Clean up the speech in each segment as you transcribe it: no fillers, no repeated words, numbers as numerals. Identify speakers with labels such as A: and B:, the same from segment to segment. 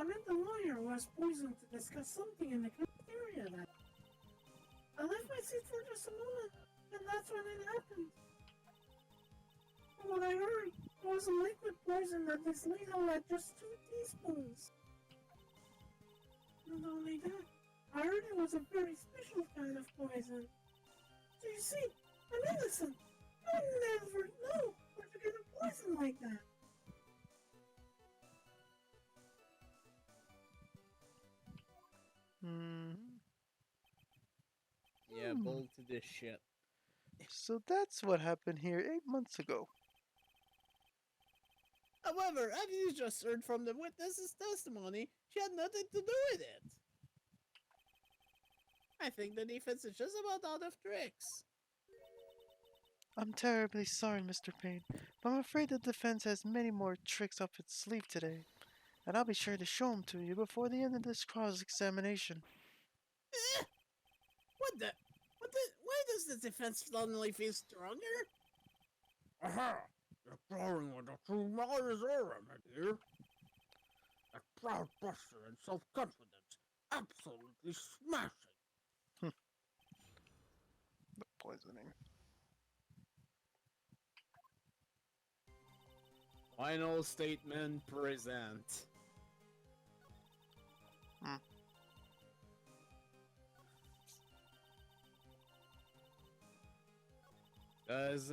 A: I met the lawyer who was poisoned to discuss something in the cafeteria that I left my seat for just a moment, and that's when it happened. From what I heard, it was a liquid poison that is lethal at just 2 teaspoons. Not only that, I heard it was a very special kind of poison. So you see, I'm innocent. I never know where to get a poison like that.
B: Yeah, bold to this shit.
C: So that's what happened here 8 months ago.
B: However, as you just heard from the witness's testimony, she had nothing to do with it. I think the defense is just about out of tricks.
C: I'm terribly sorry, Mr. Payne, but I'm afraid the defense has many more tricks up its sleeve today, and I'll be sure to show them to you before the end of this cross-examination.
B: Eh? What the? Why does the defense suddenly feel stronger?
D: Aha! You're glowing with a true Myers aura, my dear. That proud buster and self-confidence. Absolutely smashing.
C: The poisoning.
B: Final statement present. Cause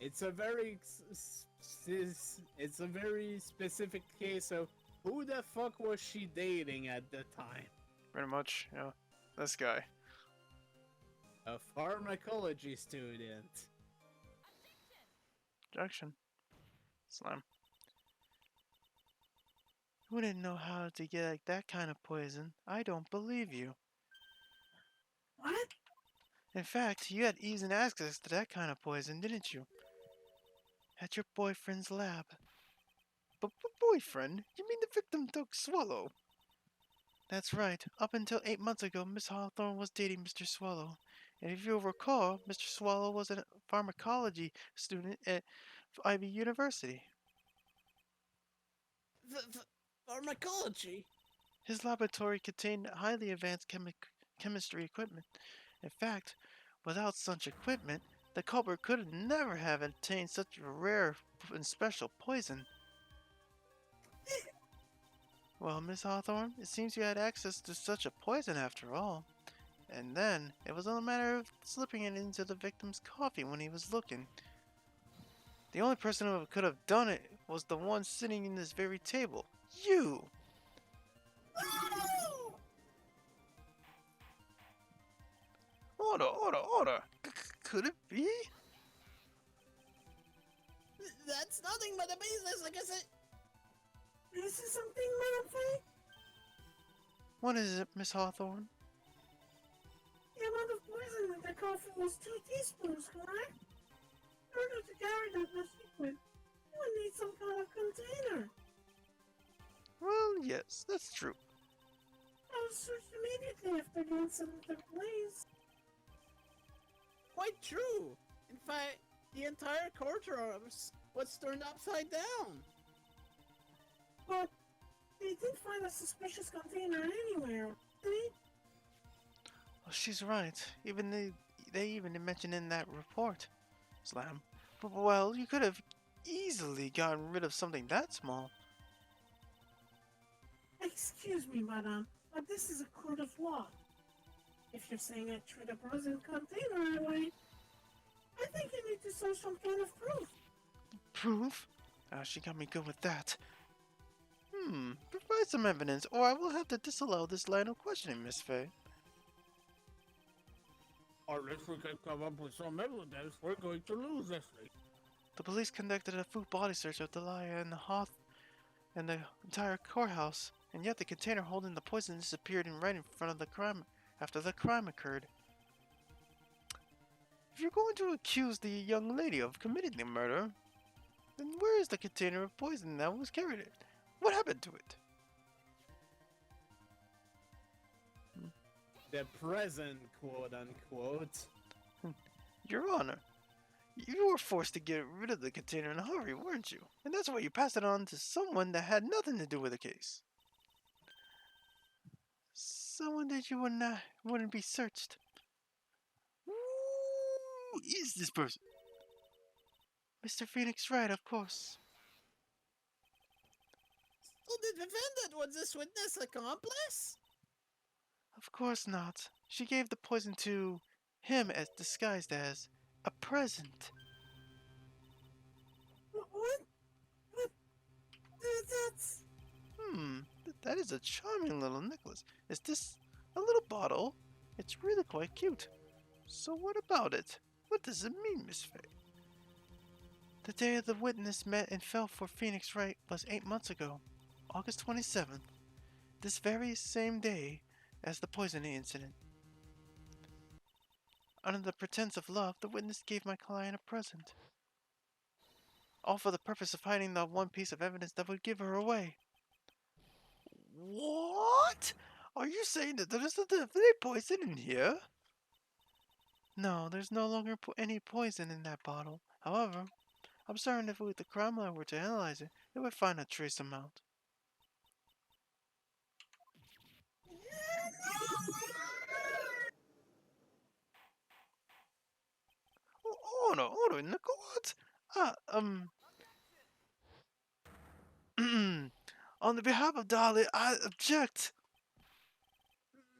B: it's a very specific case of who the fuck was she dating at the time?
C: Pretty much, yeah. This guy.
B: A pharmacology student.
C: Objection. Slam. You wouldn't know how to get that kind of poison. I don't believe you.
A: What?
C: In fact, you had easy access to that kind of poison, didn't you? At your boyfriend's lab. But boyfriend? You mean the victim Doug Swallow? That's right. Up until 8 months ago, Miss Hawthorne was dating Mr. Swallow. And if you'll recall, Mr. Swallow was a pharmacology student at Ivy University.
B: Pharmacology?
C: His laboratory contained highly advanced chemistry equipment. In fact, without such equipment, the culprit could never have obtained such a rare and special poison. Well, Miss Hawthorne, it seems you had access to such a poison after all. And then, it was only a matter of slipping it into the victim's coffee when he was looking. The only person who could have done it was the one sitting in this very table. You! Order! Could it be?
B: That's nothing but a business, like I said.
A: This is something, Madam Faye?
C: What is it, Miss Hawthorne?
A: The amount of poison in the coffee was 2 teaspoons, correct? In order to carry that much liquid, you would need some kind of container.
C: Well, yes, that's true.
A: I was searched immediately after the incident took place.
B: Quite true. In fact, the entire courtroom was turned upside down.
A: But they didn't find a suspicious container anywhere, did they?
C: Well, she's right. They even mentioned in that report. Slam. But, well, you could have easily gotten rid of something that small.
A: Excuse me, madame, but this is a court of law. If you're saying I threw the frozen container away, I think you need to show some kind of proof.
C: Proof? She got me good with that. Provide some evidence, or I will have to disallow this line of questioning, Miss Faye.
D: Unless we can come up with some evidence, we're going to lose this thing.
C: The police conducted a full body search of Delia and the entire courthouse, and yet the container holding the poison disappeared right in front of the crime after the crime occurred. If you're going to accuse the young lady of committing the murder, then where is the container of poison that was carried? What happened to it?
B: The present, quote unquote.
C: Your Honor, You were forced to get rid of the container in a hurry, weren't you? And that's why you passed it on to someone that had nothing to do with the case. Someone that you wouldn't be searched. Who is this person? Mr. Phoenix Wright, of course.
B: So the defendant was this witness accomplice?
C: Of course not. She gave the poison to him as disguised as a present.
A: What? That's...
C: That is a charming little necklace. Is this a little bottle? It's really quite cute. So what about it? What does it mean, Miss Faye? The day of the witness met and fell for Phoenix Wright was 8 months ago, August 27th, this very same day as the poisoning incident. Under the pretense of love, the witness gave my client a present. All for the purpose of hiding the one piece of evidence that would give her away. What? Are you saying that there's definitely poison in here? No, there's no longer any poison in that bottle. However, I'm certain if the crime lab were to analyze it, it would find a trace amount. Hold on, Nicole, what? On the behalf of Dolly, I object.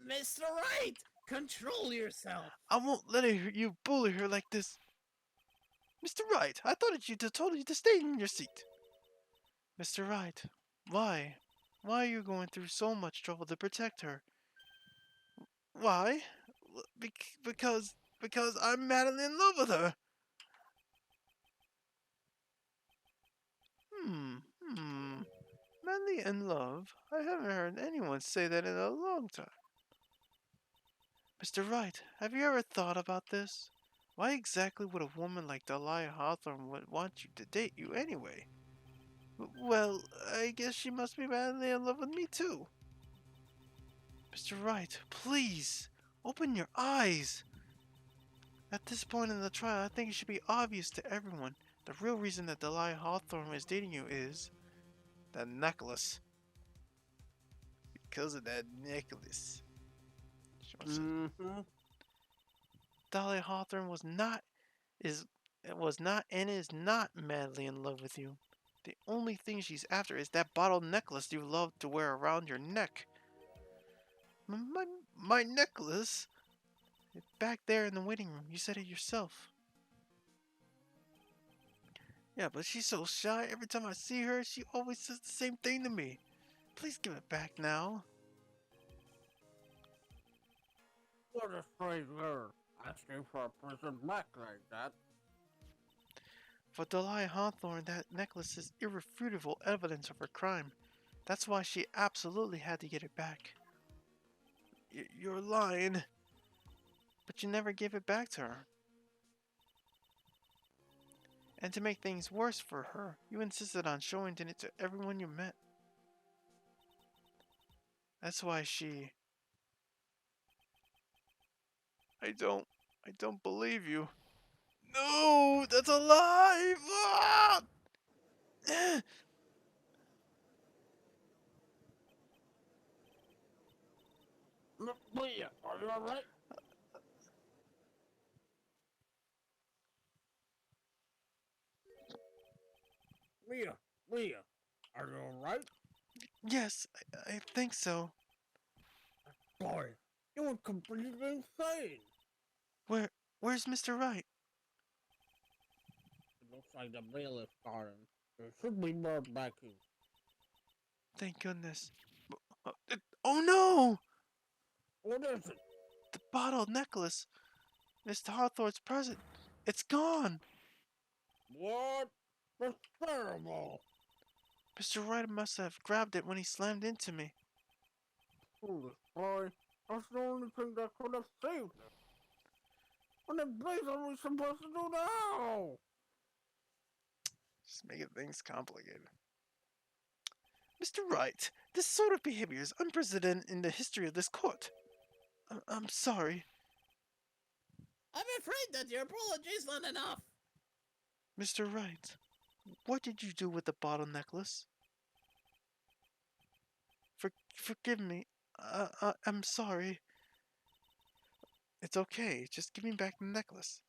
B: Mr. Wright, control yourself.
C: I won't let you bully her like this. Mr. Wright, I thought you told you to stay in your seat. Mr. Wright, why? Why are you going through so much trouble to protect her? Why? Because I'm madly in love with her. Madly in love? I haven't heard anyone say that in a long time. Mr. Wright, have you ever thought about this? Why exactly would a woman like Delia Hawthorne want you to date you anyway? Well, I guess she must be madly in love with me too. Mr. Wright, please, open your eyes. At this point in the trial, I think it should be obvious to everyone the real reason that Delia Hawthorne is dating you is that necklace. Because of that necklace. Delia Hawthorne was not and is not madly in love with you. The only thing she's after is that bottle necklace you love to wear around your neck. My necklace? It's back there in the waiting room. You said it yourself. Yeah, but she's so shy. Every time I see her, she always says the same thing to me. Please give it back now.
D: What a strange girl, asking for a present back like that.
C: For Delia Hawthorne, that necklace is irrefutable evidence of her crime. That's why she absolutely had to get it back. You're lying. But you never gave it back to her. And to make things worse for her, you insisted on showing it to everyone you met. That's why she... I don't believe you. No, that's a lie! Ah!
D: Leah, are you alright? Leah, are you alright?
C: Yes, I think so.
D: Boy, you went completely insane.
C: Where's Mr. Wright?
D: It looks like the bailiff got him. There should be more backing.
C: Thank goodness. Oh no!
D: What is it?
C: The bottle necklace. Mr. Hawthorne's present. It's gone.
D: What? That's terrible.
C: Mr. Wright must have grabbed it when he slammed into me.
D: Foolish boy. That's the only thing that could have saved him. What in place are we supposed to do now?
C: Just making things complicated. Mr. Wright, this sort of behavior is unprecedented in the history of this court. I'm sorry.
B: I'm afraid that your apology is not enough.
C: Mr. Wright, what did you do with the bottle necklace? Forgive me. I'm sorry. It's okay. Just give me back the necklace.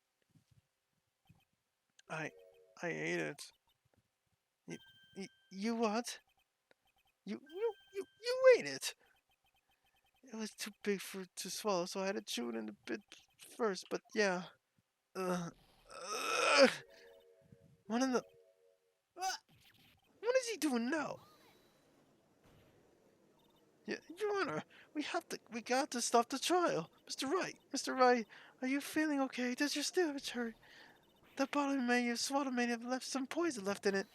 C: I ate it. You what? You ate it. It was too big to swallow, so I had to chew it in a bit first. But yeah. Uh, uh, one of the.
B: Ah!
C: What is he doing now? Yeah, Your Honor, we got to stop the trial. Mr. Wright, are you feeling okay? Does your stomach hurt? The bottle you swallowed may have left some poison left in it.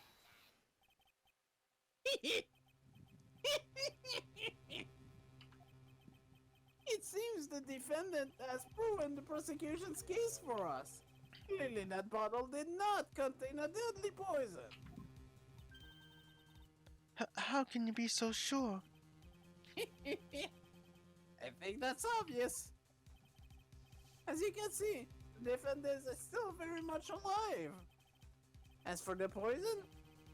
B: It seems the defendant has proven the prosecution's case for us. Clearly that bottle did not contain a deadly poison.
C: How can you be so sure?
B: I think that's obvious. As you can see, the defendant is still very much alive. As for the poison,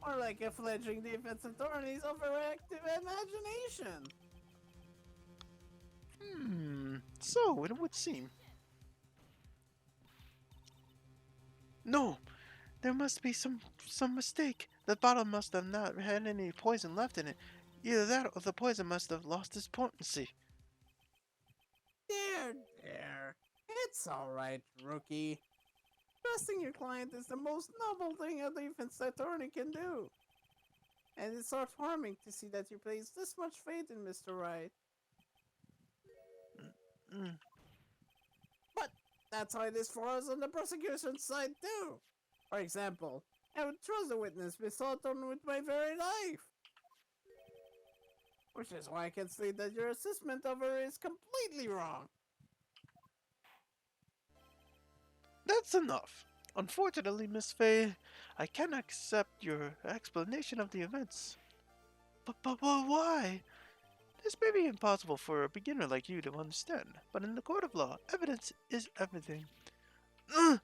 B: more like a fledgling defense attorney's overactive imagination.
C: So it would seem. No, there must be some mistake. The bottle must have not had any poison left in it. Either that or the poison must have lost its potency.
B: There. It's alright, rookie. Trusting your client is the most noble thing a defense attorney can do. And it's heartwarming to see that you place this much faith in Mr. Wright.
C: Mm.
B: But that's how it is for us on the prosecution's side too. For example, I would trust a witness be sought on with my very life. Which is why I can state that your assessment of her is completely wrong.
C: That's enough. Unfortunately, Miss Fay, I cannot accept your explanation of the events. But why? This may be impossible for a beginner like you to understand, but in the court of law, evidence is everything. Ugh!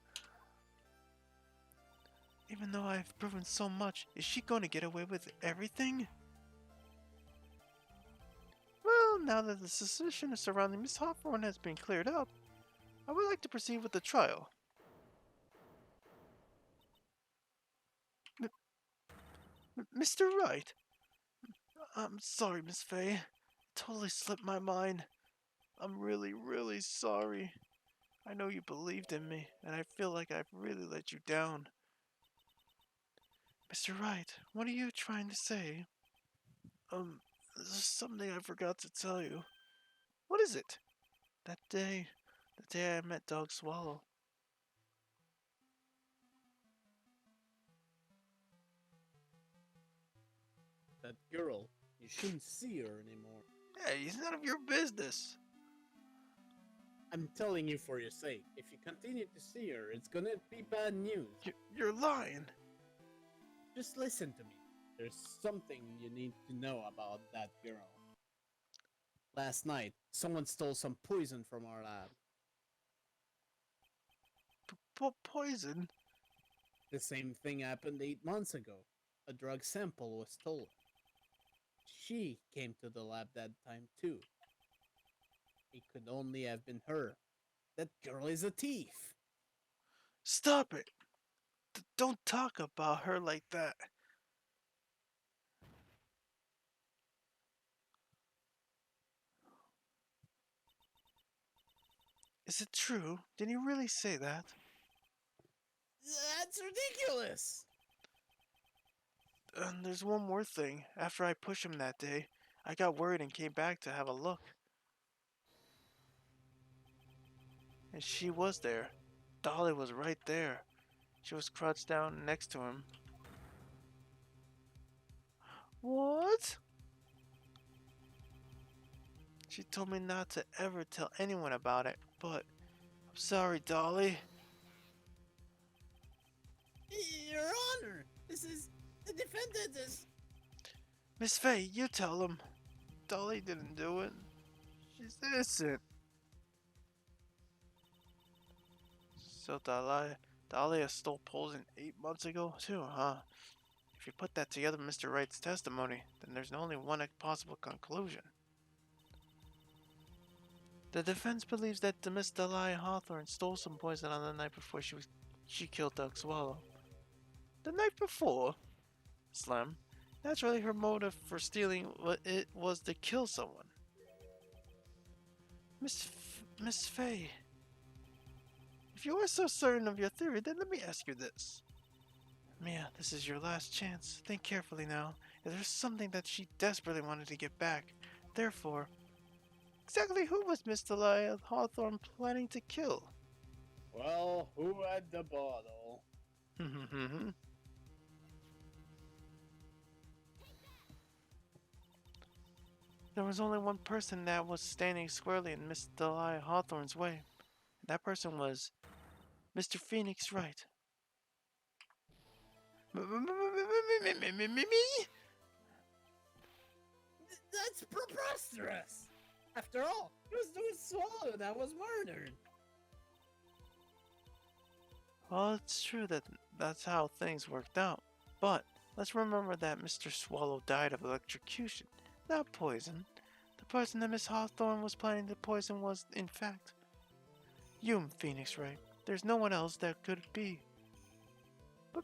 C: Even though I've proven so much, is she going to get away with everything? Well, now that the suspicion surrounding Miss Hawthorne has been cleared up, I would like to proceed with the trial. Mr. Wright. I'm sorry, Miss Fay. It totally slipped my mind. I'm really sorry. I know you believed in me, and I feel like I've really let you down. Mr. Wright, what are you trying to say? There's something I forgot to tell you. What is it? The day I met Dog Swallow.
B: That girl, you shouldn't see her anymore.
C: Hey, it's none of your business.
B: I'm telling you for your sake. If you continue to see her, it's gonna be bad news.
C: You're lying.
B: Just listen to me. There's something you need to know about that girl. Last night, someone stole some poison from our lab.
C: Poison?
B: The same thing happened 8 months ago. A drug sample was stolen. She came to the lab that time too. It could only have been her. That girl is a thief.
C: Stop it. Don't talk about her like that. Is it true? Did he really say that?
B: That's ridiculous!
C: And there's one more thing. After I pushed him that day, I got worried and came back to have a look. And she was there. Dolly was right there. She was crouched down next to him. What? She told me not to ever tell anyone about it, but I'm sorry, Dolly.
B: Your Honor, the defendant is...
C: Miss Fay, you tell him. Dolly didn't do it. She's innocent. So, Dolly, Dahlia stole poison 8 months ago, too, huh? If you put that together with Mr. Wright's testimony, then there's only one possible conclusion. The defense believes that Miss Dahlia Hawthorne stole some poison on the night before she killed Doug Swallow. The night before? Slim. Naturally, her motive for stealing it was to kill someone. Miss Faye, if you are so certain of your theory, then let me ask you this. Mia, this is your last chance. Think carefully now. If there's something that she desperately wanted to get back, therefore, exactly who was Miss Dahlia Hawthorne planning to kill?
B: Well, who had the bottle?
C: There was only one person that was standing squarely in Miss Dahlia Hawthorne's way. That person was Mr. Phoenix Wright. Me?
B: That's preposterous! After all, it was Doug Swallow that was murdered.
C: Well, it's true that that's how things worked out. But let's remember that Mr. Swallow died of electrocution, not poison. The person that Miss Hawthorne was planning to poison was, in fact, you, Phoenix Wright. There's no one else that could be.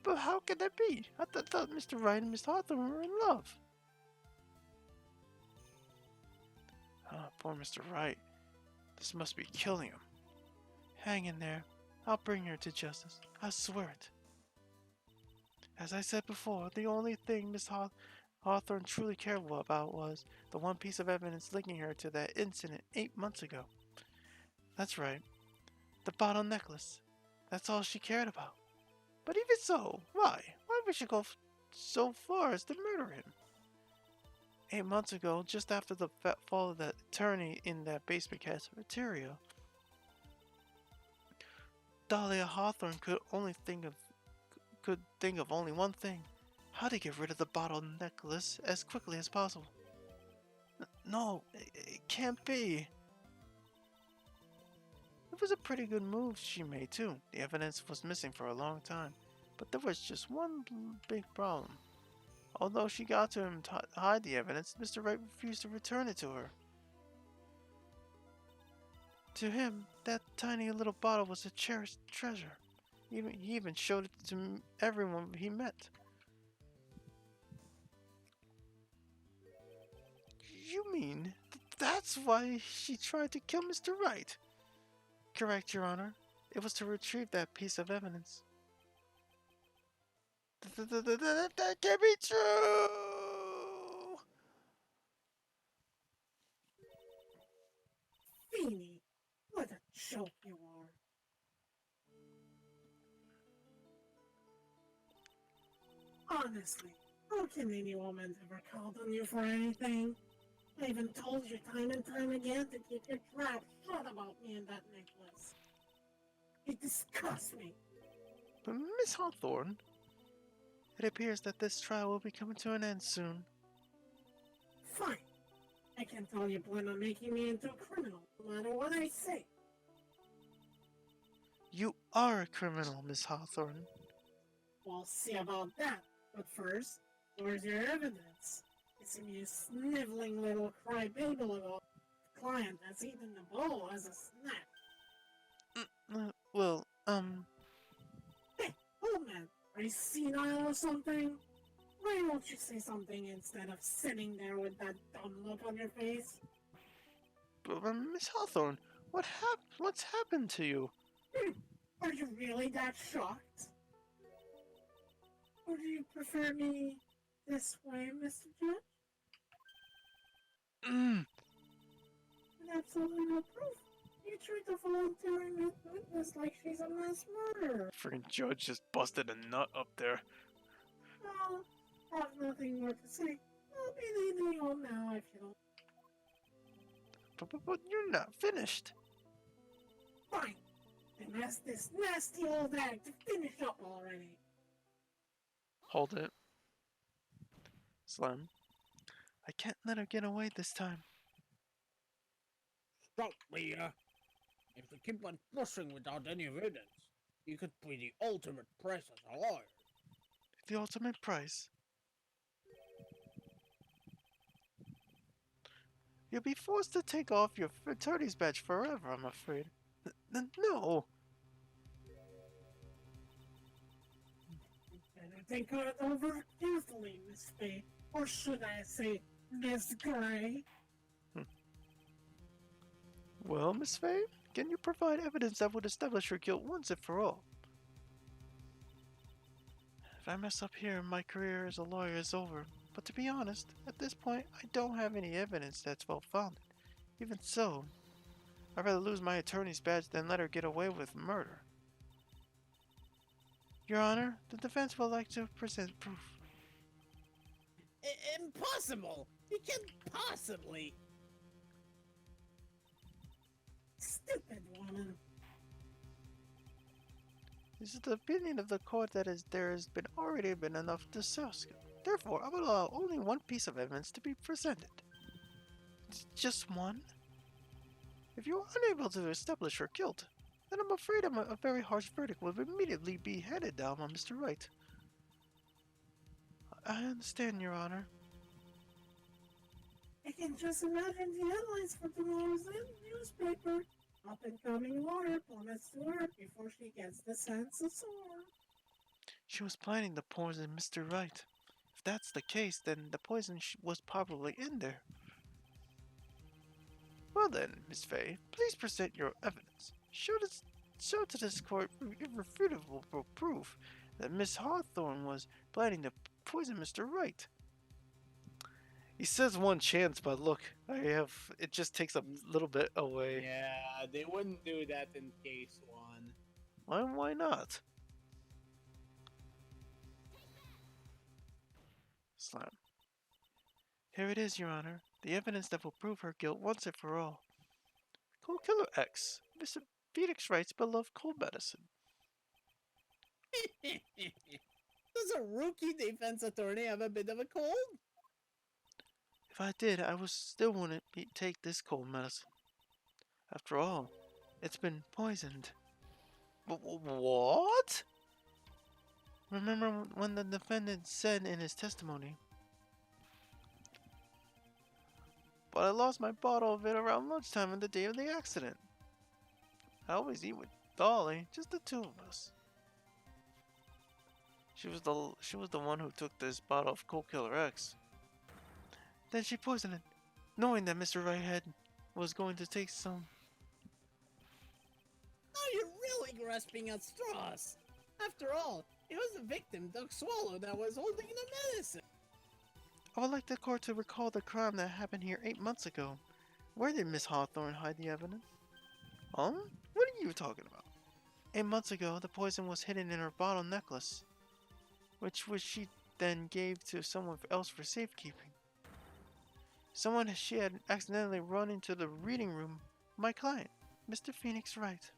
C: But how could that be? I thought Mr. Wright and Miss Hawthorne were in love. Oh, poor Mr. Wright. This must be killing him. Hang in there. I'll bring her to justice. I swear it. As I said before, the only thing Miss Hawthorne truly cared about was the one piece of evidence linking her to that incident 8 months ago. That's right. The bottle necklace. That's all she cared about. But even so, why? Why would she go so far as to murder him? 8 months ago, just after the fall of that attorney in that basement cafeteria, Dahlia Hawthorne could think of only one thing: how to get rid of the bottle necklace as quickly as possible. No, it can't be. It was a pretty good move she made too. The evidence was missing for a long time, but there was just one big problem. Although she got to him to hide the evidence, Mr. Wright refused to return it to her. To him, that tiny little bottle was a cherished treasure. He even showed it to everyone he met. You mean that's why she tried to kill Mr. Wright? Correct, Your Honor. It was to retrieve that piece of evidence. That can't be true!
A: Feeny, what a joke you are. Honestly, how can any woman ever count on you for anything? I even told you time and time again to keep your trap shut about me and that necklace. It disgusts me.
C: But Miss Hawthorne, it appears that this trial will be coming to an end soon.
A: Fine. I can tell you plan on making me into a criminal, no matter what I say.
C: You are a criminal, Miss Hawthorne.
A: We'll see about that. But first, where's your evidence? You seem you sniveling little crybaby of a client that's eaten the bowl as a snack. Hey, old man, are you senile or something? Why don't you say something instead of sitting there with that dumb look on your face?
C: But Miss Hawthorne, what's happened to you?
A: Are you really that shocked? Or do you prefer me this way, Mr. Judge? With absolutely no proof. You treat the voluntary witness like she's a mass murderer.
C: Freaking judge just busted a nut up there.
A: Well, I have nothing more to say. I'll be leaving you home now if you don't.
C: But you're not finished.
A: Fine. Then ask this nasty old hag to finish up already.
C: Hold it. Slim, I can't let her get away this time.
D: Stop, Mia. If you keep on pushing without any evidence, You could be the ultimate price as a lawyer.
C: The ultimate price. You'll be forced to take off your attorney's badge forever, I'm afraid. No!
A: You better think it over carefully, Miss Faye. Or should I say, Miss Gray?
C: Well, Miss Faye, can you provide evidence that would establish your guilt once and for all? If I mess up here, my career as a lawyer is over. But to be honest, at this point, I don't have any evidence that's well-founded. Even so, I'd rather lose my attorney's badge than let her get away with murder. Your Honor, the defense would like to present proof.
B: Impossible! You can't possibly.
A: Stupid woman.
C: This is the opinion of the court that there has already been enough discussed. Therefore, I will allow only one piece of evidence to be presented. Just one? If you are unable to establish her guilt, then I'm afraid a very harsh verdict will immediately be handed down on Mr. Wright. I understand, Your Honor.
A: I can just imagine the headlines for tomorrow's newspaper. Up-and-coming lawyer plummets to work before she gets the sense of sword.
C: She was planning to poison Mr. Wright. If that's the case, then the poison was probably in there. Well then, Miss Faye, please present your evidence. Show to this court irrefutable proof that Miss Hawthorne was planning to poison Mr. Wright. He says one chance, but look, it just takes a little bit away.
B: Yeah, they wouldn't do that in case 1.
C: Why not? Slam. Here it is, Your Honor. The evidence that will prove her guilt once and for all. Cold Killer X, Mr. Phoenix Wright's beloved cold medicine.
B: Does a rookie defense attorney have a bit of a cold?
C: If I did, I still wouldn't take this cold medicine. After all, it's been poisoned. What? Remember when the defendant said in his testimony, "But I lost my bottle of it around lunchtime on the day of the accident. I always eat with Dolly, just the two of us." She was the one who took this bottle of Cold Killer X. Then she poisoned it, knowing that Mr. Wright was going to take some.
B: Now you're really grasping at straws. After all, it was the victim, Doug Swallow, that was holding the medicine.
C: I would like the court to recall the crime that happened here 8 months ago. Where did Miss Hawthorne hide the evidence? What are you talking about? 8 months ago, the poison was hidden in her bottle necklace, which she then gave to someone else for safekeeping. She had accidentally run into the reading room. My client, Mr. Phoenix Wright.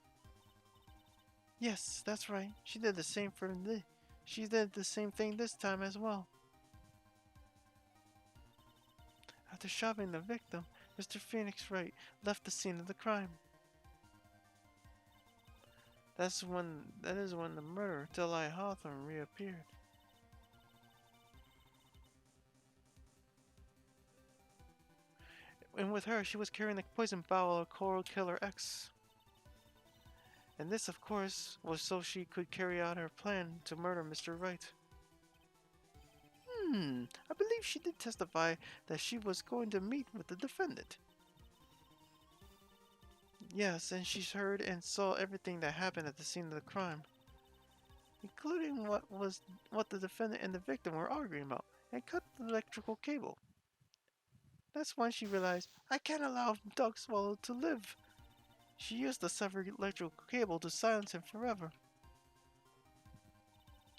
C: Yes, that's right. She did the same thing this time as well. After shopping the victim, Mr. Phoenix Wright left the scene of the crime. That is when the murderer, Delia Hawthorne, reappeared. And with her, she was carrying the poison bottle of Cold Killer X. And this, of course, was so she could carry out her plan to murder Mr. Wright. I believe she did testify that she was going to meet with the defendant. Yes, and she heard and saw everything that happened at the scene of the crime, including what the defendant and the victim were arguing about, and cut the electrical cable. That's when she realized, I can't allow Doug Swallow to live. She used the severed electrical cable to silence him forever.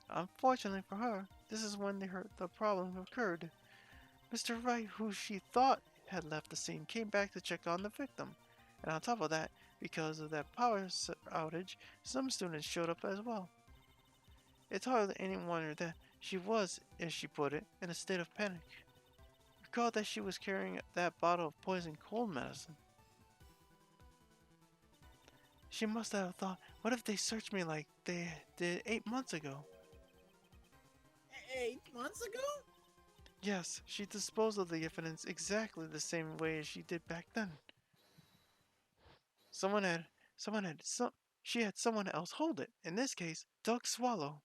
C: Unfortunately for her, this is when the problem occurred. Mr. Wright, who she thought had left the scene, came back to check on the victim. And on top of that, because of that power outage, some students showed up as well. It's hardly any wonder that she was, as she put it, in a state of panic. Recall that she was carrying that bottle of poison cold medicine. She must have thought, what if they searched me like they did 8 months ago?
B: 8 months ago?
C: Yes, she disposed of the evidence exactly the same way as she did back then. Someone had, she had someone else hold it. In this case, Doug Swallow.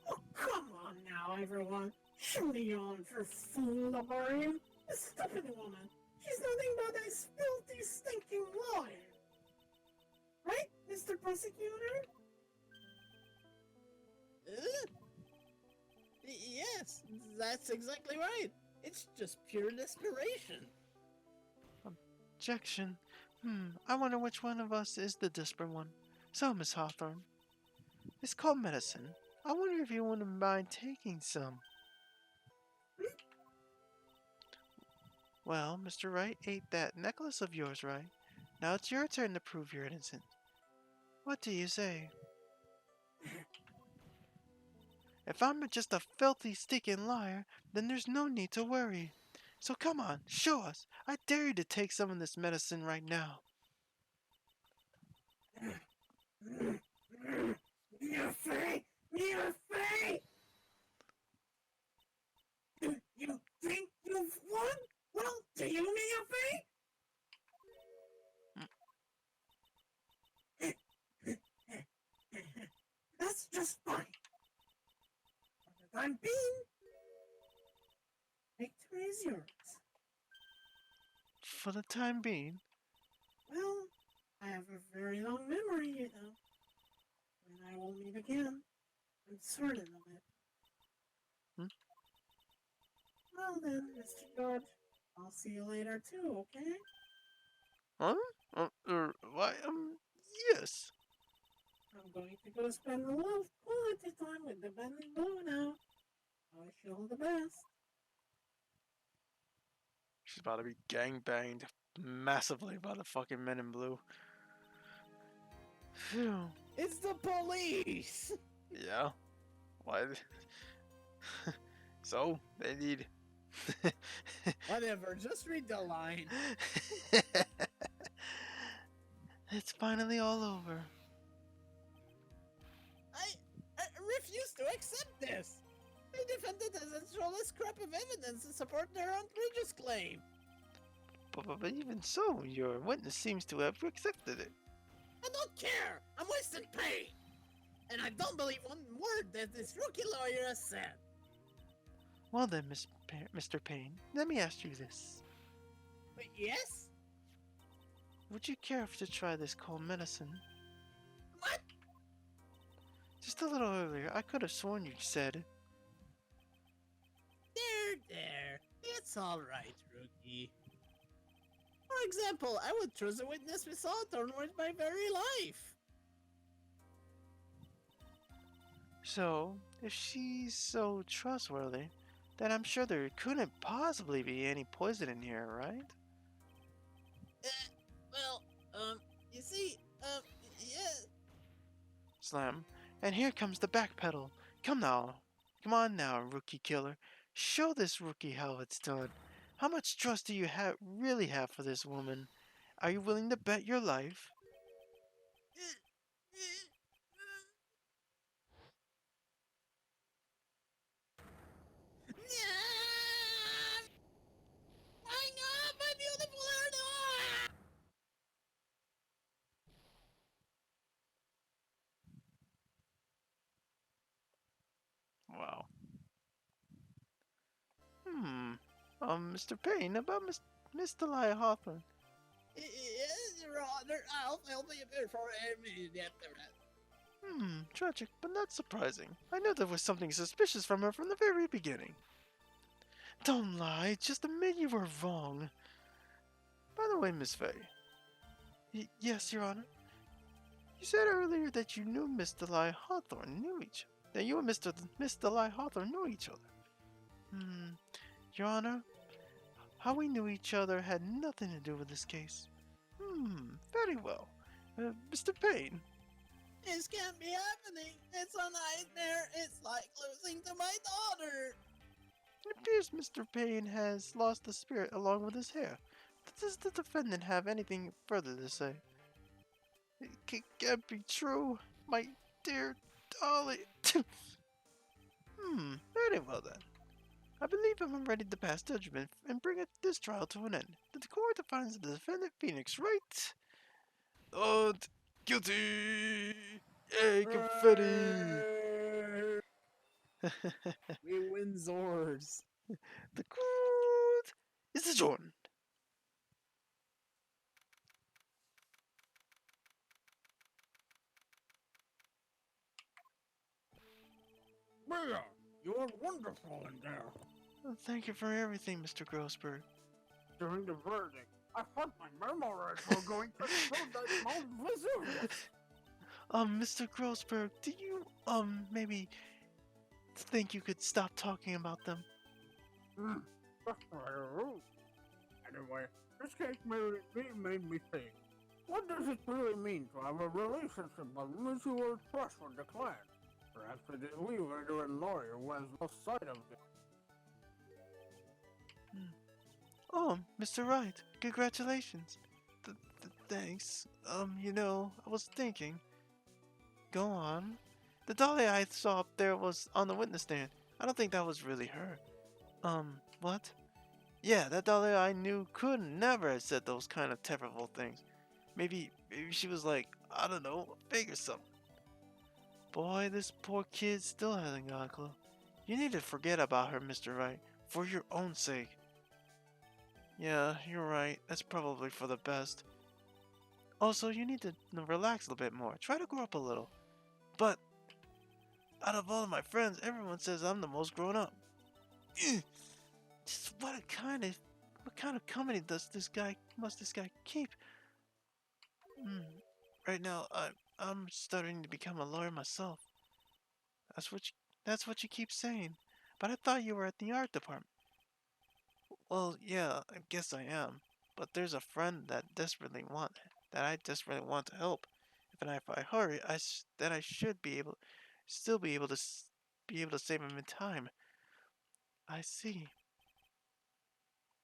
A: Oh, come on now, everyone. Surely on for foolery. A stupid woman. She's nothing but a filthy, stinking liar. Right, Mr. Prosecutor?
B: Yes, that's exactly right. It's just pure desperation.
C: Objection. I wonder which one of us is the desperate one. So, Miss Hawthorne, it's called medicine. I wonder if you wouldn't mind taking some. Well, Mr. Wright ate that necklace of yours, right? Now it's your turn to prove you're innocent. What do you say? If I'm just a filthy, stinking liar, then there's no need to worry. So come on, show us. I dare you to take some of this medicine right now.
A: You're free! You're free! You think you've won? Well, do you mean you're free? That's just fine. For the time being, victory is yours.
C: For the time being.
A: Well, I have a very long memory, you know. When I will meet again, I'm certain of it. Well then, Mr. George, I'll see you later too, okay?
C: Huh? Why, yes.
A: I'm going to go spend a little quality time with the Bending Blue now. I wish you all the best.
C: She's about to be gangbanged massively by the fucking men in blue. Phew.
B: It's the police!
C: Yeah. Why? So, they need...
B: Whatever, just read the line.
C: It's finally all over.
B: I refuse to accept this. The defendant has thrown a scrap of evidence to support their outrageous claim.
C: But even so, your witness seems to have accepted it.
B: I don't care. I'm wasting pain. And I don't believe one word that this rookie lawyer has said.
C: Well then, Mr. Payne, let me ask you this.
B: But yes?
C: Would you care to try this cold medicine?
B: What?
C: Just a little earlier, I could have sworn you said...
B: There. It's alright, rookie. For example, I would trust a witness we saw thrown with my very life.
C: So, if she's so trustworthy, then I'm sure there couldn't possibly be any poison in here, right?
B: You see, yeah.
C: Slam. And here comes the back pedal. Come on now, rookie killer. Show this rookie how it's done. How much trust do you really have for this woman? Are you willing to bet your life?
B: Hang on, my beautiful Erna!
C: Wow. Mr. Payne, about Miss Delia Hawthorne.
B: Yes, Your Honor, I'll be before after that.
C: Tragic, but not surprising. I knew there was something suspicious from her from the very beginning. Don't lie, just admit you were wrong. By the way, Miss Fay. Yes, Your Honor? You said earlier that you knew Miss Delia Hawthorne that you and Miss Delia Hawthorne knew each other. Your Honor, how we knew each other had nothing to do with this case. Very well. Mr. Payne.
B: This can't be happening. It's a nightmare. It's like losing to my daughter.
C: It appears Mr. Payne has lost the spirit along with his hair. Does the defendant have anything further to say? It can't be true, my dear Dolly. Very well then. I believe I'm ready to pass judgment and bring this trial to an end. The court finds the defendant Phoenix Wright. Guilty! Yay, confetti!
B: We win Zors.
C: The court is adjourned.
D: Mia, you are wonderful in there.
C: Thank you for everything, Mr. Grossberg.
D: During the verdict, I thought my memories were going to explode like Mount Vesuvius.
C: Mr. Grossberg, do you, maybe think you could stop talking about them?
D: That's rather rude. Anyway, this case made me think. What does it really mean to have a relationship with mutual trust with the clan? Perhaps it is we veteran lawyer who has lost sight of it.
C: Oh, Mr. Wright, congratulations. Thanks. I was thinking. Go on. The dolly I saw up there was on the witness stand. I don't think that was really her. What? Yeah, that dolly I knew could never have said those kind of terrible things. Maybe she was like, I don't know, fake or something. Boy, this poor kid still hasn't got a clue. You need to forget about her, Mr. Wright, for your own sake. Yeah, you're right. That's probably for the best. Also, you need to relax a little bit more. Try to grow up a little. But, out of all of my friends, everyone says I'm the most grown up. Just what kind of company must this guy keep? Right now, I'm starting to become a lawyer myself. That's what you keep saying. But I thought you were at the art department. Well, yeah, I guess I am. But there's a friend that I desperately want to help. If I hurry, then I should still be able to save him in time. I see.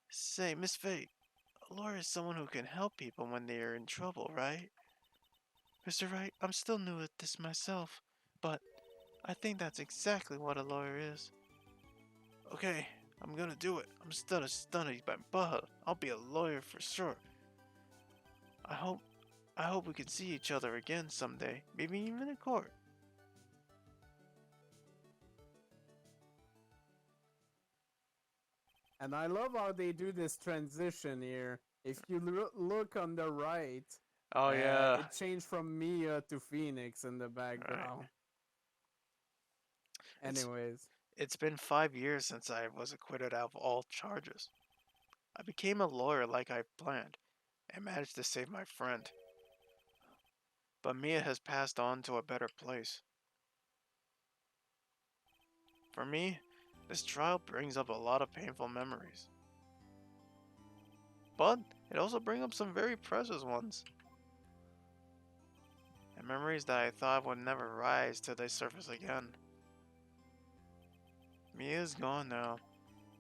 C: Say, Miss Fate, a lawyer is someone who can help people when they are in trouble, right? Mr. Wright, I'm still new at this myself, but I think that's exactly what a lawyer is. Okay, I'm gonna do it. I'm still a study by but I'll be a lawyer for sure. I hope we can see each other again someday, maybe even in court.
B: And I love how they do this transition here. If you look on the right,
C: Oh yeah.
B: it changed from Mia to Phoenix in the background.
C: Right.
B: Anyways.
C: It's been 5 years since I was acquitted of all charges. I became a lawyer like I planned, and managed to save my friend. But Mia has passed on to a better place. For me, this trial brings up a lot of painful memories. But it also brings up some very precious ones. And memories that I thought would never rise till they surface again. Mia's gone now,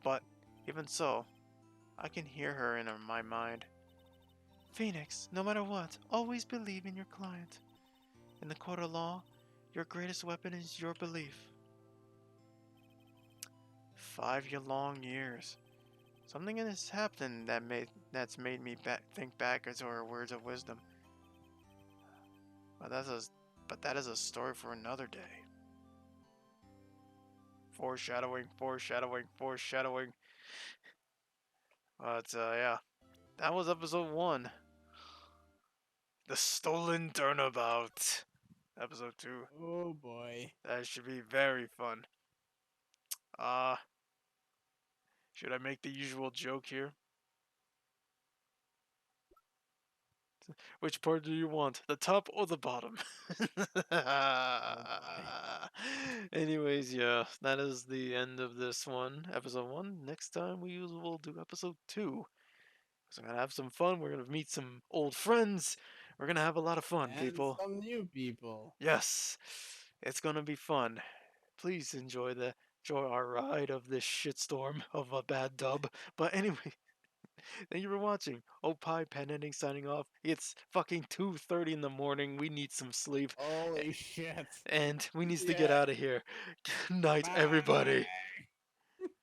C: but even so, I can hear her in my mind. Phoenix, no matter what, always believe in your client. In the court of law, your greatest weapon is your belief. 5 long years. Something has happened that's made me think back to her words of wisdom. But that is a story for another day. Foreshadowing. But yeah, that was episode 1. The Stolen Turnabout. Episode 2.
B: Oh boy.
C: That should be very fun. Should I make the usual joke here? Which part do you want? The top or the bottom? Anyways, yeah, that is the end of this one. Episode 1. Next time we will do episode 2. So I'm gonna have some fun. We're gonna meet some old friends. We're gonna have a lot of fun,
B: And
C: people.
B: some new people.
C: Yes, it's gonna be fun. Please enjoy our ride of this shitstorm of a bad dub. But anyway, thank you for watching. Opie PanAnning signing off. It's fucking 2:30 in the morning. We need some sleep,
B: Holy shit.
C: and we needs to get
B: Yeah.
C: out of here. Good night, everybody.
B: Bye.